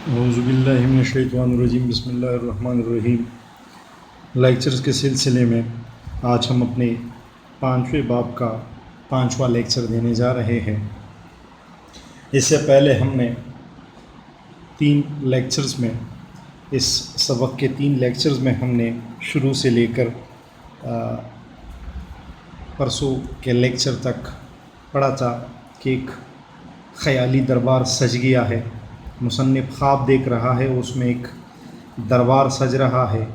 اعوذ باللہ من الشیطان الرجیم، بسم اللہ الرحمن الرحیم۔ لیکچرز کے سلسلے میں آج ہم اپنے 5ویں باب کا 5واں لیکچر دینے جا رہے ہیں۔ اس سے پہلے ہم نے 3 لیکچرز میں اس سبق کے 3 لیکچرز میں ہم نے شروع سے لے کر پرسوں کے لیکچر تک پڑھا تھا کہ ایک خیالی دربار سج گیا ہے، مصنف خواب دیکھ رہا ہے، اس میں ایک دربار سج رہا ہے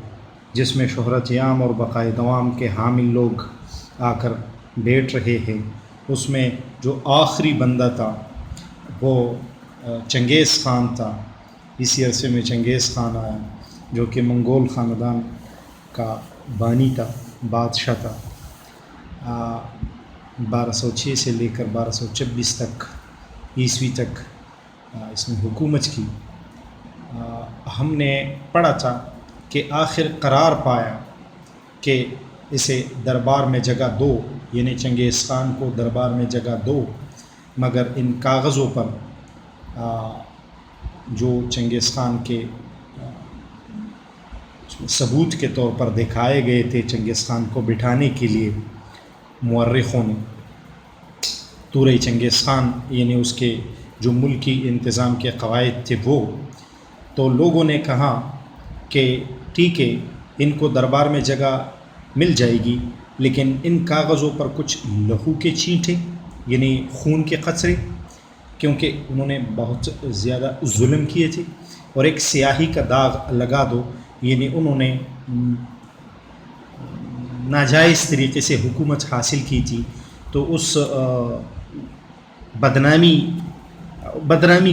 جس میں شہرت عام اور بقائے دوام کے حامل لوگ آ کر بیٹھ رہے ہیں۔ اس میں جو آخری بندہ تھا وہ چنگیز خان تھا۔ اسی عرصے میں چنگیز خان آیا جو کہ منگول خاندان کا بانی تھا، بادشاہ تھا۔ 1206 سے لے کر 1226 تک عیسوی تک اس نے حکومت کی۔ ہم نے پڑھا تھا کہ آخر قرار پایا کہ اسے دربار میں جگہ دو، یعنی چنگیز خان کو دربار میں جگہ دو، مگر ان کاغذوں پر جو چنگیز خان کے ثبوت کے طور پر دکھائے گئے تھے چنگیز خان کو بٹھانے کے لیے مورخوں نے، تورہ چنگیز خان یعنی اس کے جو ملکی انتظام کے قواعد تھے وہ، تو لوگوں نے کہا کہ ٹھیک ہے ان کو دربار میں جگہ مل جائے گی، لیکن ان کاغذوں پر کچھ لہو کے چھینٹے یعنی خون کے قطرے، کیونکہ انہوں نے بہت زیادہ ظلم کیے تھے، اور ایک سیاہی کا داغ لگا دو، یعنی انہوں نے ناجائز طریقے سے حکومت حاصل کی تھی، تو اس بدنامی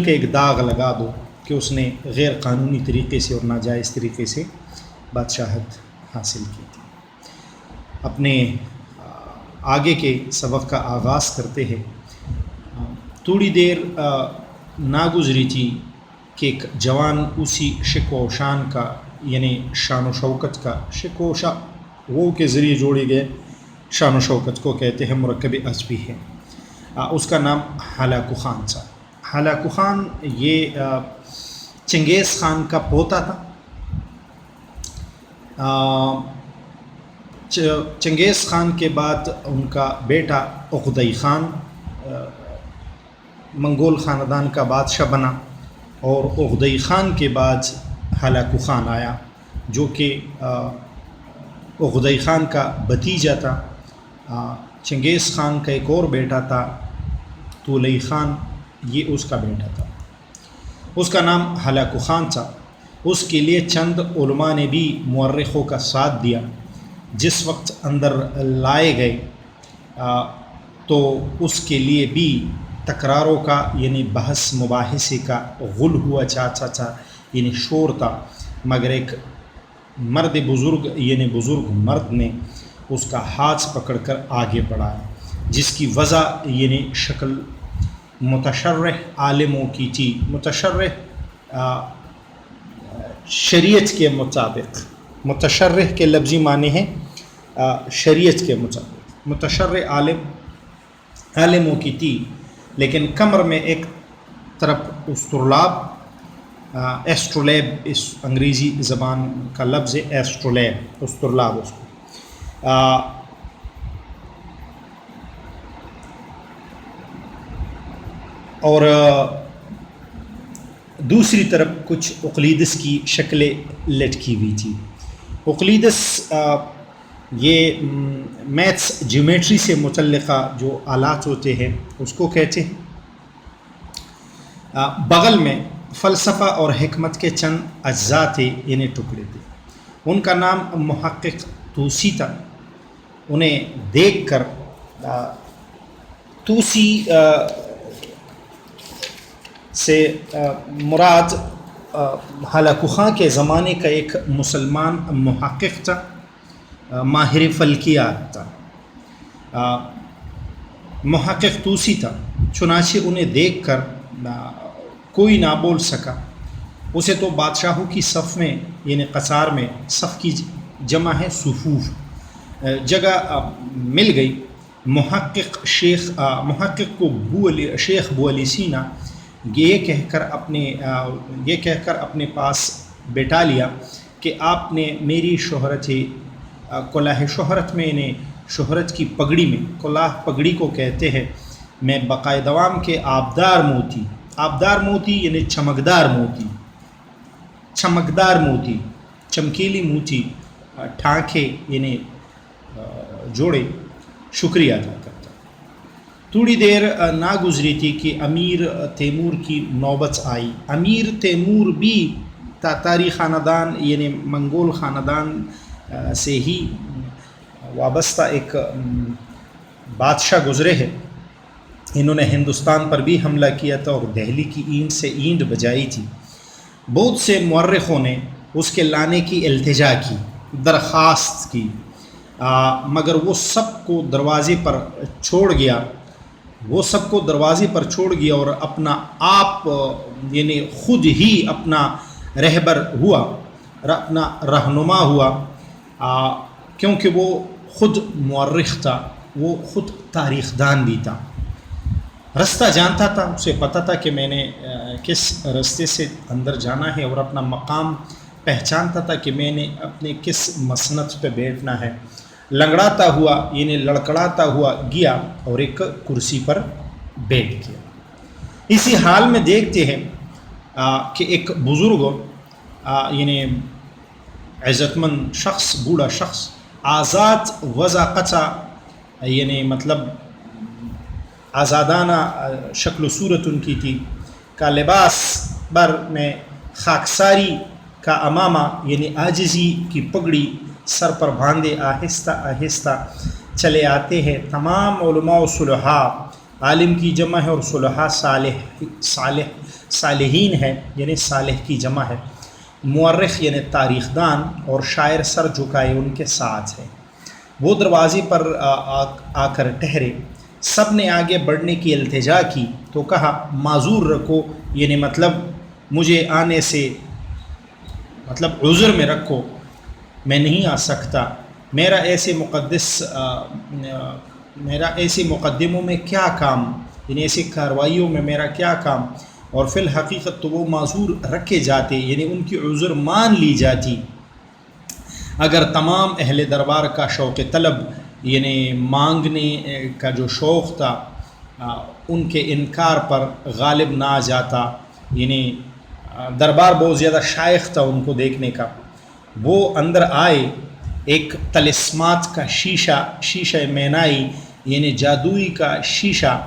کا ایک داغ لگا دو کہ اس نے غیر قانونی طریقے سے اور ناجائز طریقے سے بادشاہت حاصل کی تھی۔ اپنے آگے کے سبق کا آغاز کرتے ہیں۔ تھوڑی دیر نہ گزری تھی کہ ایک جوان اسی شک و شان کا یعنی شان و شوکت کا، شک و وہ کے ذریعے جوڑے گئے شان و شوکت کو کہتے ہیں، مرکب عصبی ہے۔ اس کا نام ہلاکو خان تھا۔ ہلاکو خان یہ چنگیز خان کا پوتا تھا۔ چنگیز خان کے بعد ان کا بیٹا عقدئی خان منگول خاندان کا بادشاہ بنا، اور عقدئی خان کے بعد ہلاکو خان آیا جو کہ عقدئی خان کا بھتیجا تھا۔ چنگیز خان کا ایک اور بیٹا تھا طولئی خان، یہ اس کا بیٹا تھا، اس کا نام ہلاکو خان تھا۔ اس کے لیے چند علماء نے بھی مورخوں کا ساتھ دیا۔ جس وقت اندر لائے گئے تو اس کے لیے بھی تکراروں کا یعنی بحث مباحثے کا غل ہوا چاہتا تھا، یعنی شور تھا، مگر ایک مرد بزرگ یعنی بزرگ مرد نے اس کا ہاتھ پکڑ کر آگے بڑھایا، جس کی وجہ یعنی شکل متشرح عالموں کی تھی۔ متشرح شریعت کے مطابق، متشرح کے لفظی معنی ہیں شریعت کے مطابق، متشرح عالموں کی تھی، لیکن کمر میں ایک طرف اسطرلاب، ایسٹرولیب اس انگریزی زبان کا لفظ ہے، ایسٹرولیب اسطرلاب اس کو، اور دوسری طرف کچھ اقلیدس کی شکلیں لٹکی ہوئی تھی۔ اقلیدس یہ میتھس جیومیٹری سے متعلقہ جو آلات ہوتے ہیں اس کو کہتے ہیں۔ بغل میں فلسفہ اور حکمت کے چند اجزاء تھے، یعنی ٹکڑے تھے۔ ان کا نام محقق توسی تھا۔ انہیں دیکھ کر توسی سے مراد ہلاکو خان کے زمانے کا ایک مسلمان محقق تھا، ماہر فلکیات تھا، محقق توسی تھا۔ چنانچہ انہیں دیکھ کر کوئی نہ بول سکا۔ اسے تو بادشاہوں کی صف میں یعنی قطار میں، صف کی جمع ہے صفوف، جگہ مل گئی۔ محقق کو شیخ بو علی سینا یہ کہہ کر اپنے پاس بٹھا لیا کہ آپ نے میری شہرت کلاه شہرت میں، انہیں شہرت کی پگڑی میں، کلاه پگڑی کو کہتے ہیں، میں بقائے دوام کے آبدار موتی یعنی چمکدار موتی، چمکیلی موتی، ٹھانکے یعنی جوڑے، شکریہ ادا کرتا۔ تھوڑی دیر نہ گزری تھی کہ امیر تیمور کی نوبت آئی۔ امیر تیمور بھی تاتاری خاندان یعنی منگول خاندان سے ہی وابستہ ایک بادشاہ گزرے ہیں۔ انہوں نے ہندوستان پر بھی حملہ کیا تھا اور دہلی کی اینٹ سے اینٹ بجائی تھی۔ بہت سے مورخوں نے اس کے لانے کی التجا کی، درخواست کی، مگر وہ سب کو دروازے پر چھوڑ گیا اور اپنا آپ یعنی خود ہی اپنا رہبر ہوا، اپنا رہنما ہوا، کیونکہ وہ خود مورخ تھا، وہ خود تاریخ دان بھی تھا، رستہ جانتا تھا، اسے پتہ تھا کہ میں نے کس رستے سے اندر جانا ہے، اور اپنا مقام پہچانتا تھا کہ میں نے اپنے کس مسند پہ بیٹھنا ہے۔ لنگڑاتا ہوا یعنی لڑکڑاتا ہوا گیا اور ایک کرسی پر بیٹھ گیا۔ اسی حال میں دیکھتے ہیں کہ ایک بزرگ یعنی عزت مند شخص، بوڑھا شخص، آزاد وضع قطع یعنی مطلب آزادانہ شکل و صورت ان کی تھی، کا لباس بر میں خاکساری کا امامہ یعنی عاجزی کی پگڑی سر پر باندھے آہستہ آہستہ چلے آتے ہیں۔ تمام علماء و صلحاء، عالم کی جمع ہے اور صلحاء صالحین ہے یعنی صالح کی جمع ہے، مورخ یعنی تاریخ دان اور شاعر سر جھکائے ان کے ساتھ ہے۔ وہ دروازے پر آ کر ٹھہرے، سب نے آگے بڑھنے کی التجا کی تو کہا معذور رکھو، یعنی مطلب مجھے آنے سے مطلب عذر میں رکھو، میں نہیں آ سکتا، میرا ایسے مقدموں میں کیا کام، یعنی ایسی کارروائیوں میں میرا کیا کام۔ اور فی الحقیقت تو وہ معذور رکھے جاتے یعنی ان کی عذر مان لی جاتی اگر تمام اہل دربار کا شوق طلب یعنی مانگنے کا جو شوق تھا ان کے انکار پر غالب نہ آ جاتا، یعنی دربار بہت زیادہ شائق تھا ان کو دیکھنے کا۔ وہ اندر آئے، ایک طلسمات کا شیشہ مینائی یعنی جادوئی کا شیشہ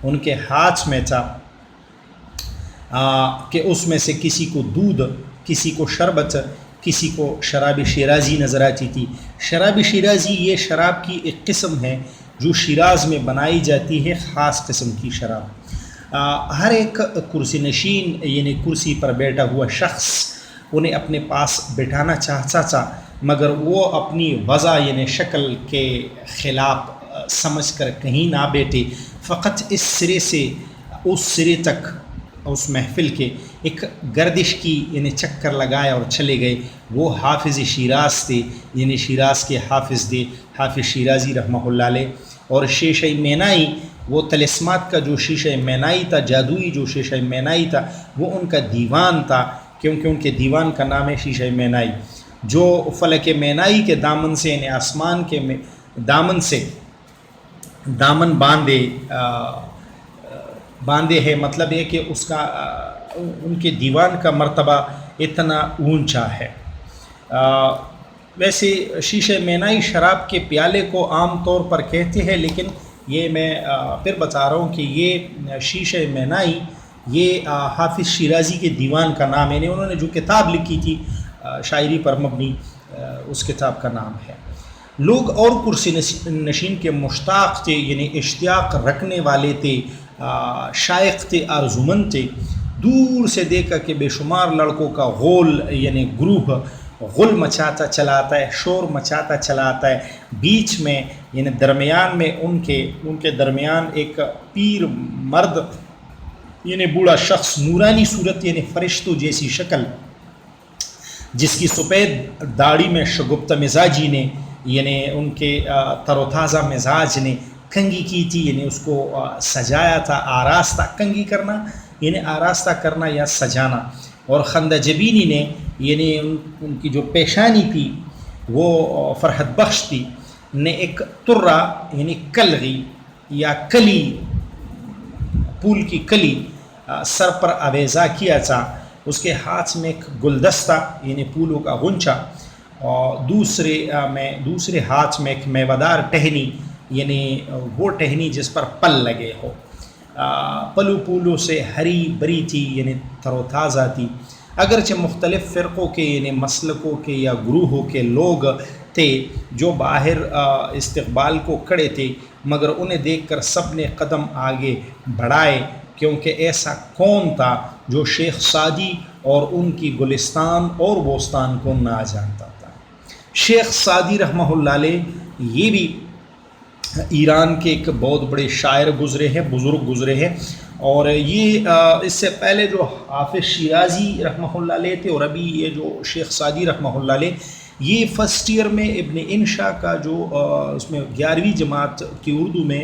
ان کے ہاتھ میں تھا کہ اس میں سے کسی کو دودھ، کسی کو شربت، کسی کو شراب شیرازی نظر آتی تھی۔ شراب شیرازی یہ شراب کی ایک قسم ہے جو شیراز میں بنائی جاتی ہے، خاص قسم کی شراب۔ ہر ایک کرسی نشین یعنی کرسی پر بیٹھا ہوا شخص انہیں اپنے پاس بٹھانا چاہتا تھا، مگر وہ اپنی وضع یعنی شکل کے خلاف سمجھ کر کہیں نہ بیٹھے، فقط اس سرے سے اس سرے تک اس محفل کے ایک گردش کی یعنی چکر لگائے اور چلے گئے۔ وہ حافظ شیراز تھے، یعنی شیراز کے حافظ تھے، حافظ شیرازی رحمہ اللہ علیہ۔ اور شیشہ مینائی، وہ طلسمات کا جو شیشہ مینائی تھا، جادوئی جو شیشہ مینائی تھا، وہ ان کا دیوان تھا، کیونکہ ان کے دیوان کا نام ہے شیشہ مینائی، جو فلک مینائی کے دامن سے یعنی آسمان کے دامن سے دامن باندھے ہے، مطلب یہ کہ اس کا ان کے دیوان کا مرتبہ اتنا اونچا ہے۔ ویسے شیشہ مینائی شراب کے پیالے کو عام طور پر کہتے ہیں، لیکن یہ میں پھر بتا رہا ہوں کہ یہ شیشہ مینائی یہ حافظ شیرازی کے دیوان کا نام ہے، یعنی انہوں نے جو کتاب لکھی تھی شاعری پر مبنی، اس کتاب کا نام ہے۔ لوگ اور کرسی نشین کے مشتاق تھے، یعنی اشتیاق رکھنے والے تھے، شائق تھے، آرزومند تھے۔ دور سے دیکھا کہ بے شمار لڑکوں کا غول یعنی گروہ غل مچاتا چلا آتا ہے، شور مچاتا چلا آتا ہے۔ بیچ میں یعنی درمیان میں ان کے درمیان ایک پیر مرد یعنی بوڑھا شخص، نورانی صورت یعنی فرشتوں جیسی شکل، جس کی سفید داڑھی میں شگفتہ مزاجی نے یعنی ان کے تر و تازہ مزاج نے کنگھی کی تھی، یعنی اس کو سجایا تھا، آراستہ۔ کنگھی کرنا یعنی آراستہ کرنا یا سجانا، اور خندہ جبینی نے یعنی ان کی جو پیشانی تھی وہ فرحت بخش تھی، نے ایک ترہ یعنی کلغی یا کلی، پھول کی کلی سر پر آویزا کیا تھا، اس کے ہاتھ میں ایک گلدستہ یعنی پھولوں کا غنچہ، اور دوسرے ہاتھ میں ایک میوادار ٹہنی یعنی وہ ٹہنی جس پر پل لگے ہو، پلو پھولوں سے ہری بری تھی یعنی تر و تازہ تھی۔ اگرچہ مختلف فرقوں کے یعنی مسلکوں کے یا گروہوں کے لوگ تھے جو باہر استقبال کو کھڑے تھے، مگر انہیں دیکھ کر سب نے قدم آگے بڑھائے، کیونکہ ایسا کون تھا جو شیخ سعدی اور ان کی گلستان اور بوستان کو نہ جانتا تھا۔ شیخ سعدی رحمہ اللہ علیہ یہ بھی ایران کے ایک بہت بڑے شاعر گزرے ہیں، بزرگ گزرے ہیں، اور یہ اس سے پہلے جو حافظ شیرازی رحمہ اللہ علیہ تھے، اور ابھی یہ جو شیخ سعدی رحمہ اللہ علیہ، یہ فرسٹ ایئر میں ابن انشا کا جو اس میں 11ویں جماعت کی اردو میں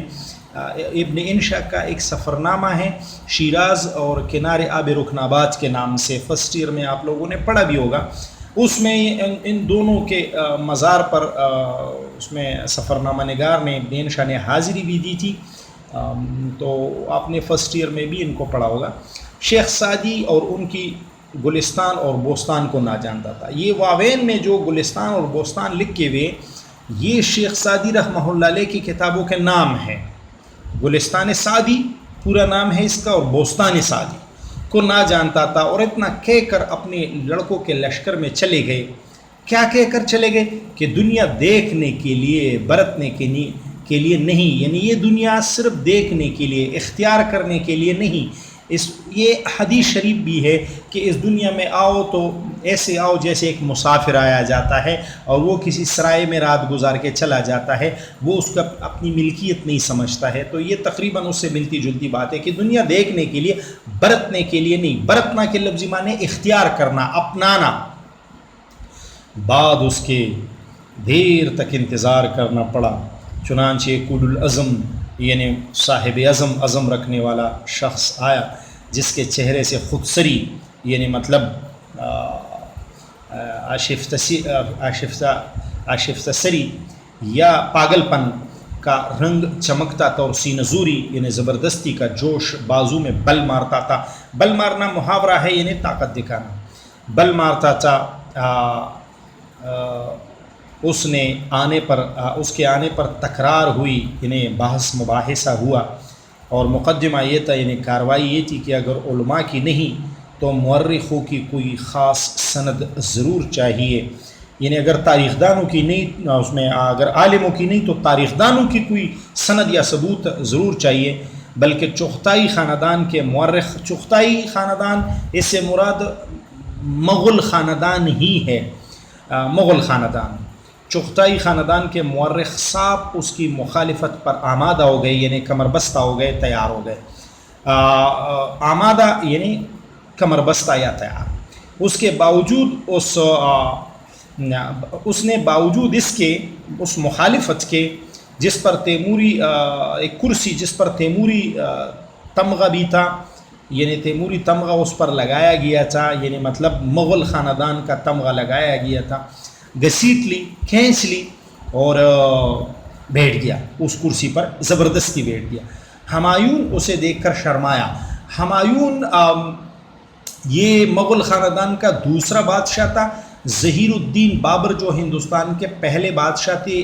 ابن انشا کا ایک سفر نامہ ہے شیراز اور کنارے آب رکن آباد کے نام سے، فرسٹ ایئر میں آپ لوگوں نے پڑھا بھی ہوگا۔ اس میں ان دونوں کے مزار پر اس میں سفر نامہ نگار نے ابن انشا نے حاضری بھی دی تھی، تو آپ نے فرسٹ ایئر میں بھی ان کو پڑھا ہوگا۔ شیخ سعدی اور ان کی گلستان اور بوستان کو نہ جانتا تھا۔ یہ واوین میں جو گلستان اور بوستان لکھے ہوئے، یہ شیخ سعدی رحمہ اللہ علیہ کی کتابوں کے نام ہیں۔ گلستان سعدی پورا نام ہے اس کا، اور بوستان سعدی کو نہ جانتا تھا، اور اتنا کہہ کر اپنے لڑکوں کے لشکر میں چلے گئے۔ کیا کہہ کر چلے گئے کہ دنیا دیکھنے کے لیے، برتنے کے لیے نہیں، یعنی یہ دنیا صرف دیکھنے کے لیے، اختیار کرنے کے لیے نہیں۔ یہ حدیث شریف بھی ہے کہ اس دنیا میں آؤ تو ایسے آؤ جیسے ایک مسافر آیا جاتا ہے، اور وہ کسی سرائے میں رات گزار کے چلا جاتا ہے، وہ اس کا اپنی ملکیت نہیں سمجھتا ہے۔ تو یہ تقریباً اس سے ملتی جلتی بات ہے کہ دنیا دیکھنے کے لیے، برتنے کے لیے نہیں۔ برتنا کے لفظی معنی اختیار کرنا، اپنانا۔ بعد اس کے دیر تک انتظار کرنا پڑا، چنانچہ کل العزم یعنی صاحب عزم رکھنے والا شخص آیا، جس کے چہرے سے خودسری یعنی مطلب آشفتہ سری یا پاگل پن کا رنگ چمکتا تھا، اور سینہ زوری یعنی زبردستی کا جوش بازو میں بل مارتا تھا۔ بل مارنا محاورہ ہے یعنی طاقت دکھانا۔ بل مارتا تھا۔ اس کے آنے پر تکرار ہوئی، یعنی بحث مباحثہ ہوا، اور مقدمہ یہ تھا یعنی کاروائی یہ تھی کہ اگر علماء کی نہیں تو مورخوں کی کوئی خاص سند ضرور چاہیے، یعنی اگر تاریخ دانوں کی نہیں، اس میں اگر عالموں کی نہیں تو تاریخ دانوں کی کوئی سند یا ثبوت ضرور چاہیے۔ بلکہ چغتائی خاندان کے مورخ، چغتائی خاندان اس سے مراد مغل خاندان ہی ہے، مغل خاندان۔ چغتائی خاندان کے مورخ صاحب اس کی مخالفت پر آمادہ ہو گئے، یعنی کمر بستہ ہو گئے، تیار ہو گئے۔ آمادہ یعنی کمر بستہ یا تیار۔ اس کے باوجود اس نے باوجود اس مخالفت کے، جس پر تیموری ایک کرسی جس پر تیموری تمغہ بھی تھا، یعنی تیموری تمغہ اس پر لگایا گیا تھا، یعنی مطلب مغل خاندان کا تمغہ لگایا گیا تھا، گھسیٹ لی، کھینچ لی اور بیٹھ گیا اس کرسی پر، زبردستی بیٹھ گیا۔ ہمایون اسے دیکھ کر شرمایا۔ ہمایون یہ مغل خاندان کا دوسرا بادشاہ تھا۔ ظہیر الدین بابر جو ہندوستان کے پہلے بادشاہ تھے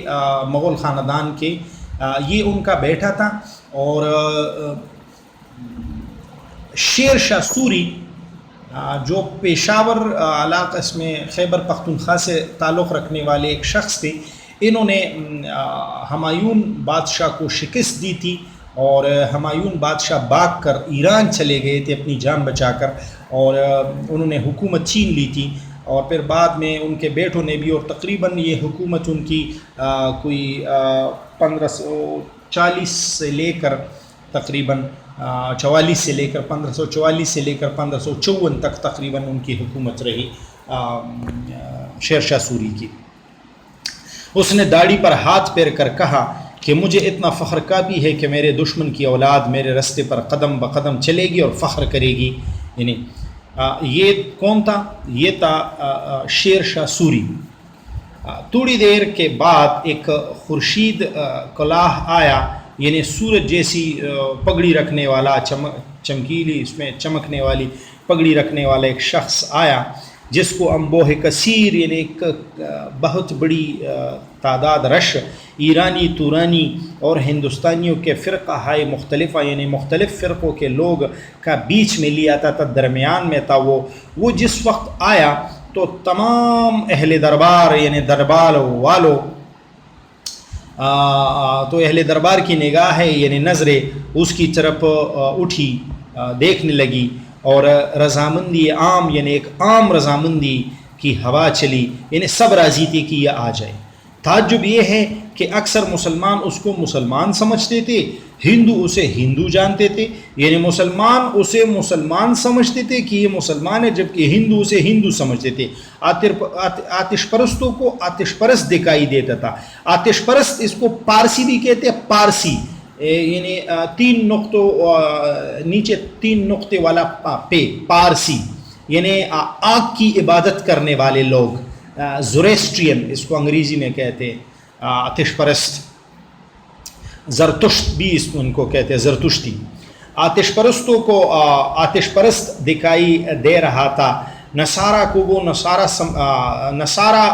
مغل خاندان کے، یہ ان کا بیٹا تھا۔ اور شیر شاہ سوری جو پشاور علاقہ اس میں خیبر پختونخوا سے تعلق رکھنے والے ایک شخص تھے، انہوں نے ہمایون بادشاہ کو شکست دی تھی، اور ہمایون بادشاہ بھاگ کر ایران چلے گئے تھے اپنی جان بچا کر، اور انہوں نے حکومت چھین لی تھی، اور پھر بعد میں ان کے بیٹوں نے بھی، اور تقریباً یہ حکومت ان کی کوئی 1540 سے لے کر تقریباً 44 سے لے کر 1544 سے لے کر 1554 تک تقریباً ان کی حکومت رہی شیر شاہ سوری کی۔ اس نے داڑھی پر ہاتھ پھیر کر کہا کہ مجھے اتنا فخر کافی ہے کہ میرے دشمن کی اولاد میرے رستے پر قدم بقدم چلے گی اور فخر کرے گی. یعنی یہ کون تھا؟ یہ تھا شیر شاہ سوری. تھوڑی دیر کے بعد ایک خورشید کلاہ آیا، یعنی سورج جیسی پگڑی رکھنے والا، چمکیلی اس میں چمکنے والی پگڑی رکھنے والا ایک شخص آیا، جس کو انبوہ کثیر یعنی ایک بہت بڑی تعداد رش ایرانی تورانی اور ہندوستانیوں کے فرقہ ہائے مختلفہ یعنی مختلف فرقوں کے لوگ کا بیچ میں لیا تھا، درمیان میں تھا. وہ جس وقت آیا تو تمام اہل دربار یعنی دربار والوں تو اہل دربار کی نگاہ ہے یعنی نظریں اس کی طرف اٹھی، دیکھنے لگی، اور رضامندی عام یعنی ایک عام رضامندی کی ہوا چلی، یعنی سب راضی تھے کہ یہ آ جائے. تعجب یہ ہے کہ اکثر مسلمان اس کو مسلمان سمجھتے تھے، ہندو اسے ہندو جانتے تھے. یعنی مسلمان اسے مسلمان سمجھتے تھے کہ یہ مسلمان ہے، جبکہ ہندو اسے ہندو سمجھتے تھے. آتش پرستوں کو آتش پرست دکھائی دیتا تھا. آتش پرست اس کو پارسی بھی کہتے ہیں، پارسی یعنی 3 نقطوں نیچے 3 نقطے والا پے، پارسی یعنی آگ کی عبادت کرنے والے لوگ، زوریسٹرین اس کو انگریزی میں کہتے ہیں، آتش پرست. زرتشت بھی اس ان کو کہتے ہیں، زرتشتی. آتش پرستوں کو آتش پرست دکھائی دے رہا تھا. نصارہ کو وہ نصارہ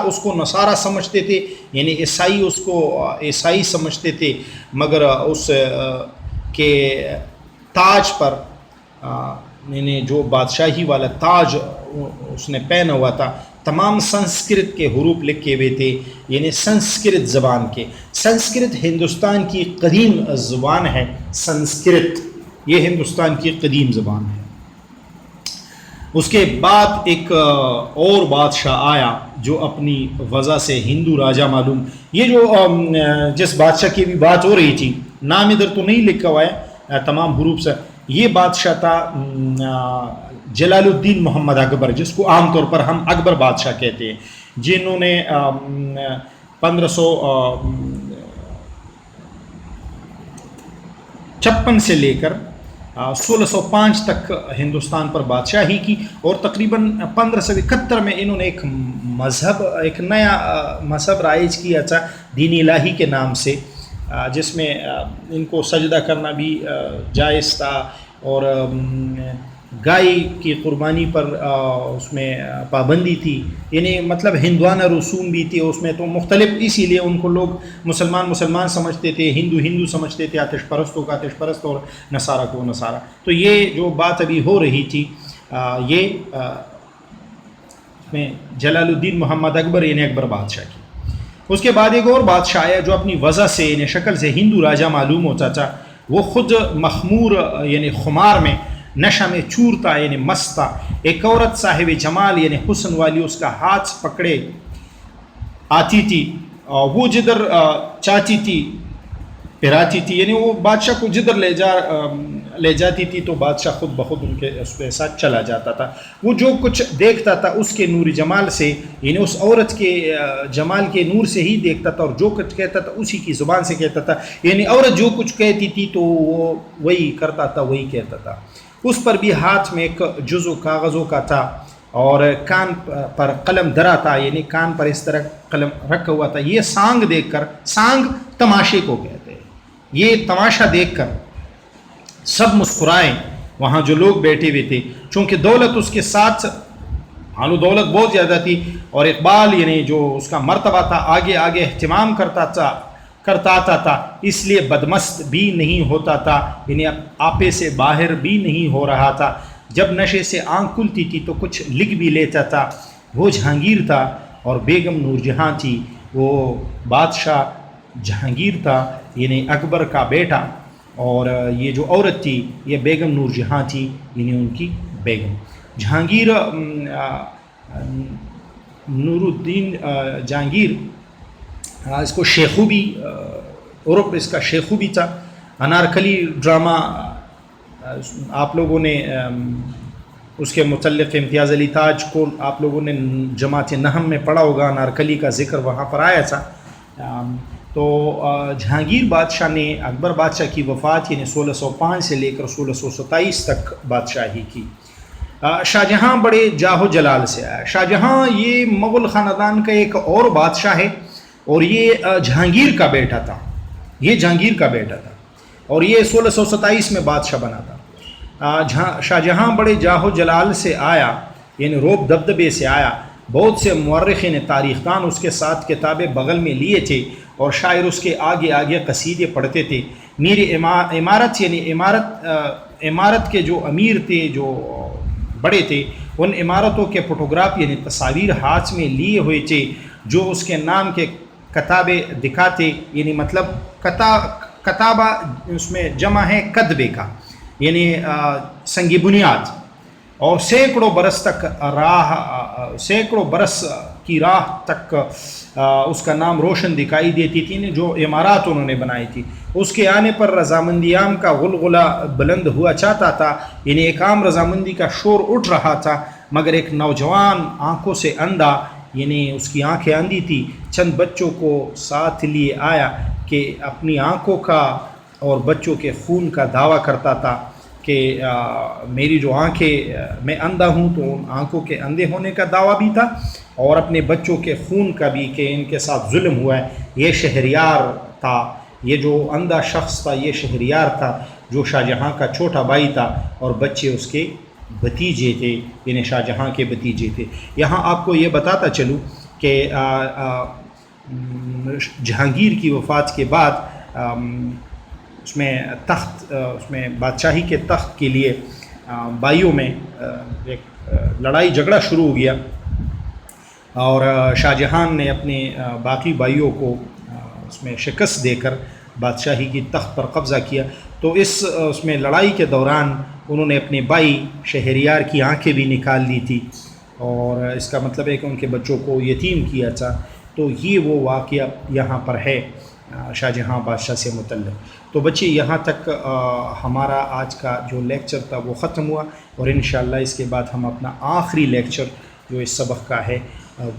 اس کو نصارہ سمجھتے تھے، یعنی عیسائی اس کو عیسائی سمجھتے تھے، مگر اس کے تاج پر یعنی جو بادشاہی والا تاج اس نے پہنا ہوا تھا، تمام سنسکرت کے حروف لکھے ہوئے تھے، یعنی سنسکرت زبان کے. سنسکرت ہندوستان کی قدیم زبان ہے. سنسکرت یہ ہندوستان کی قدیم زبان ہے. اس کے بعد ایک اور بادشاہ آیا جو اپنی وجہ سے ہندو راجہ معلوم. یہ جو جس بادشاہ کی بھی بات ہو رہی تھی، نام ادھر تو نہیں لکھا ہوا ہے تمام حروف سے، یہ بادشاہ تھا جلال الدین محمد اکبر، جس کو عام طور پر ہم اکبر بادشاہ کہتے ہیں، جنہوں نے 1556 سے لے کر 1605 تک ہندوستان پر بادشاہی کی، اور تقریباً 1571 میں انہوں نے ایک نیا مذہب رائج کیا تھا دین الہی کے نام سے، جس میں ان کو سجدہ کرنا بھی جائز تھا، اور گائے کی قربانی پر اس میں پابندی تھی، یعنی مطلب ہندوانہ رسوم بھی تھی اس میں. تو مختلف، اسی لیے ان کو لوگ مسلمان سمجھتے تھے، ہندو سمجھتے تھے، آتش پرستوں کا آتش پرست اور نصارہ کو نصارہ. تو یہ جو بات ابھی ہو رہی تھی یہ میں جلال الدین محمد اکبر یعنی اکبر بادشاہ کی. اس کے بعد ایک اور بادشاہ آیا جو اپنی وجہ سے یعنی شکل سے ہندو راجہ معلوم ہوتا تھا. وہ خود مخمور یعنی خمار میں، نشہ میں چور تھا یعنی مست تھا. ایک عورت صاحب جمال یعنی حسن والی اس کا ہاتھ پکڑے آتی تھی، وہ جدھر چاہتی تھی پھراتی تھی، یعنی وہ بادشاہ کو جدھر لے جاتی تھی تو بادشاہ خود بخود ان کے اس کے ساتھ چلا جاتا تھا. وہ جو کچھ دیکھتا تھا اس کے نور جمال سے، یعنی اس عورت کے جمال کے نور سے ہی دیکھتا تھا، اور جو کچھ کہتا تھا اسی کی زبان سے کہتا تھا. یعنی عورت جو کچھ کہتی تھی تو وہ وہی کرتا تھا، وہی کہتا تھا. اس پر بھی ہاتھ میں ایک جزو کاغذوں کا تھا، اور کان پر قلم دھرا تھا، یعنی کان پر اس طرح قلم رکھا ہوا تھا. یہ سانگ دیکھ کر، سانگ تماشے کو کہتے ہیں، یہ تماشا دیکھ کر سب مسکرائے وہاں جو لوگ بیٹھے ہوئے تھے. چونکہ دولت اس کے ساتھ دولت بہت زیادہ تھی، اور اقبال یعنی جو اس کا مرتبہ تھا آگے اہتمام کرتا آتا تھا، اس لیے بدمست بھی نہیں ہوتا تھا، یعنی آپے سے باہر بھی نہیں ہو رہا تھا. جب نشے سے آنکھ کھلتی تھی تو کچھ لکھ بھی لیتا تھا. وہ جہانگیر تھا اور بیگم نور جہاں تھی. وہ بادشاہ جہانگیر تھا یعنی اکبر کا بیٹا، اور یہ جو عورت تھی یہ بیگم نور جہاں تھی یعنی ان کی بیگم. جہانگیر نور الدین جہانگیر، اس کو شیخو بھی عرف اس کا شیخو بھی تھا. انارکلی ڈرامہ آپ لوگوں نے اس کے متعلق امتیاز علی تاج کو آپ لوگوں نے جماعت نحم میں پڑھا ہوگا، انارکلی کا ذکر وہاں پر آیا تھا. تو جہانگیر بادشاہ نے اکبر بادشاہ کی وفات یعنی 1605 سے لے کر 1627 تک بادشاہی کی۔ شاہ جہاں بڑے جاہ و جلال سے آیا۔ شاہ جہاں یہ مغل خاندان کا ایک اور بادشاہ ہے، اور یہ جہانگیر کا بیٹا تھا، یہ جہانگیر کا بیٹا تھا، اور یہ 1627 میں بادشاہ بنا تھا۔ شاہ جہاں بڑے جاہ و جلال سے آیا یعنی روب دبدبے سے آیا۔ بہت سے مورخین تاریخ دان اس کے ساتھ کتابیں بغل میں لیے تھے، اور شاعر اس کے آگے آگے قصیدے پڑھتے تھے۔ میر عمارت یعنی عمارت کے جو امیر تھے، جو بڑے تھے، ان عمارتوں کے فوٹوگراف یعنی تصاویر ہاتھ میں لیے ہوئے تھے، جو اس کے نام کے کتابیں دکھاتے، یعنی مطلب کتابہ اس میں جمع ہے کتبے کا، یعنی سنگ بنیاد، اور سینکڑوں برس کی راہ تک اس کا نام روشن دکھائی دیتی تھی، جو عمارات انہوں نے بنائی تھی۔ اس کے آنے پر رضامندی عام کا غلغلہ بلند ہوا چاہتا تھا، یعنی ایک عام رضامندی کا شور اٹھ رہا تھا، مگر ایک نوجوان آنکھوں سے اندھا، یعنی اس کی آنکھیں اندھی تھی، چند بچوں کو ساتھ لیے آیا کہ اپنی آنکھوں کا اور بچوں کے خون کا دعویٰ کرتا تھا کہ میری جو آنکھیں، میں اندھا ہوں، تو ان آنکھوں کے اندھے ہونے کا دعویٰ بھی تھا، اور اپنے بچوں کے خون کا بھی کہ ان کے ساتھ ظلم ہوا ہے۔ یہ شہریار تھا، یہ جو اندھا شخص تھا یہ شہریار تھا، جو شاہ جہاں کا چھوٹا بھائی تھا، اور بچے اس کے بھتیجے تھے، یعنی شاہ جہاں کے بھتیجے تھے۔ یہاں آپ کو یہ بتاتا چلوں کہ جہانگیر کی وفات کے بعد اس میں بادشاہی کے تخت کے لیے بھائیوں میں ایک لڑائی جھگڑا شروع ہو گیا، اور شاہ جہان نے اپنے باقی بھائیوں کو اس میں شکست دے کر بادشاہی کی تخت پر قبضہ کیا۔ تو اس میں لڑائی کے دوران انہوں نے اپنے بھائی شہریار کی آنکھیں بھی نکال لی تھی، اور اس کا مطلب ہے کہ ان کے بچوں کو یتیم کیا تھا۔ تو یہ وہ واقعہ یہاں پر ہے شاہ جہاں بادشاہ سے متعلق۔ تو بچے یہاں تک ہمارا آج کا جو لیکچر تھا وہ ختم ہوا، اور انشاءاللہ اس کے بعد ہم اپنا آخری لیکچر جو اس سبق کا ہے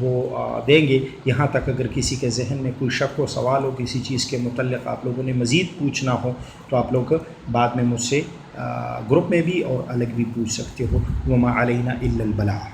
وہ دیں گے۔ یہاں تک اگر کسی کے ذہن میں کوئی شک و سوال ہو کسی چیز کے متعلق، آپ لوگوں نے مزید پوچھنا ہو، تو آپ لوگ بعد میں مجھ سے گروپ میں بھی اور الگ بھی پوچھ سکتے ہو۔ وما علینا الا البلاغ۔